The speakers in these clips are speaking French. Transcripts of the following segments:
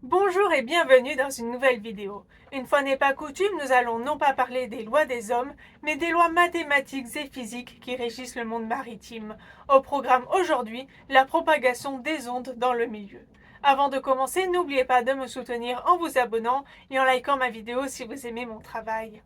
Bonjour et bienvenue dans une nouvelle vidéo. Une fois n'est pas coutume, nous allons non pas parler des lois des hommes, mais des lois mathématiques et physiques qui régissent le monde maritime. Au programme aujourd'hui, la propagation des ondes dans le milieu. Avant de commencer, n'oubliez pas de me soutenir en vous abonnant et en likant ma vidéo si vous aimez mon travail.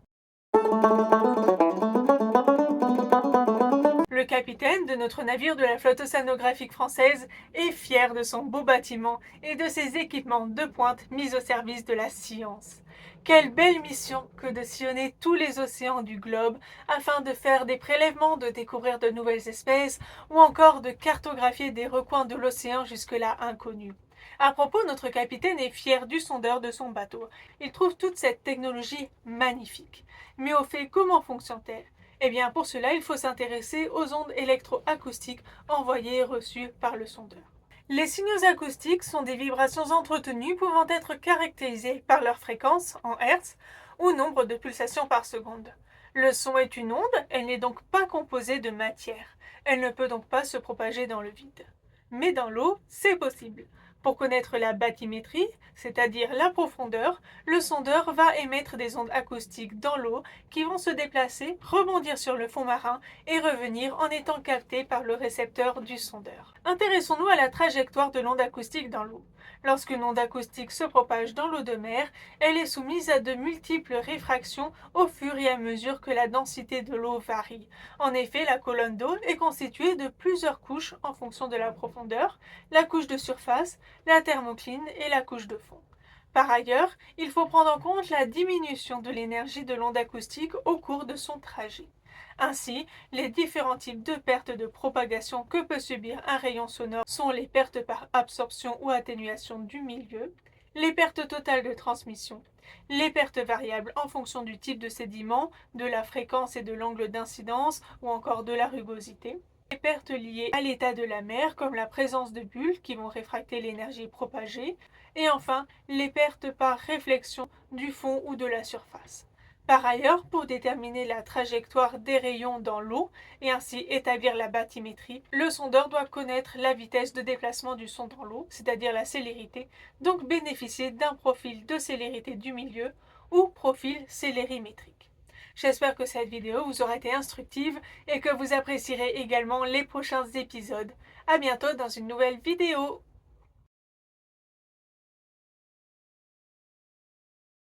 Le capitaine de notre navire de la flotte océanographique française est fier de son beau bâtiment et de ses équipements de pointe mis au service de la science. Quelle belle mission que de sillonner tous les océans du globe afin de faire des prélèvements, de découvrir de nouvelles espèces ou encore de cartographier des recoins de l'océan jusque-là inconnus. À propos, notre capitaine est fier du sondeur de son bateau. Il trouve toute cette technologie magnifique. Mais au fait, comment fonctionne-t-elle? Eh bien, pour cela, il faut s'intéresser aux ondes électroacoustiques envoyées et reçues par le sondeur. Les signaux acoustiques sont des vibrations entretenues pouvant être caractérisées par leur fréquence en Hertz ou nombre de pulsations par seconde. Le son est une onde, elle n'est donc pas composée de matière. Elle ne peut donc pas se propager dans le vide. Mais dans l'eau, c'est possible. Pour connaître la bathymétrie, c'est-à-dire la profondeur, le sondeur va émettre des ondes acoustiques dans l'eau qui vont se déplacer, rebondir sur le fond marin et revenir en étant captées par le récepteur du sondeur. Intéressons-nous à la trajectoire de l'onde acoustique dans l'eau. Lorsqu'une onde acoustique se propage dans l'eau de mer, elle est soumise à de multiples réfractions au fur et à mesure que la densité de l'eau varie. En effet, la colonne d'eau est constituée de plusieurs couches en fonction de la profondeur, la couche de surface, la thermocline et la couche de fond. Par ailleurs, il faut prendre en compte la diminution de l'énergie de l'onde acoustique au cours de son trajet. Ainsi, les différents types de pertes de propagation que peut subir un rayon sonore sont les pertes par absorption ou atténuation du milieu, les pertes totales de transmission, les pertes variables en fonction du type de sédiment, de la fréquence et de l'angle d'incidence ou encore de la rugosité, les pertes liées à l'état de la mer comme la présence de bulles qui vont réfracter l'énergie propagée, et enfin les pertes par réflexion du fond ou de la surface. Par ailleurs, pour déterminer la trajectoire des rayons dans l'eau et ainsi établir la bathymétrie, le sondeur doit connaître la vitesse de déplacement du son dans l'eau, c'est-à-dire la célérité, donc bénéficier d'un profil de célérité du milieu ou profil célérimétrique. J'espère que cette vidéo vous aura été instructive et que vous apprécierez également les prochains épisodes. À bientôt dans une nouvelle vidéo.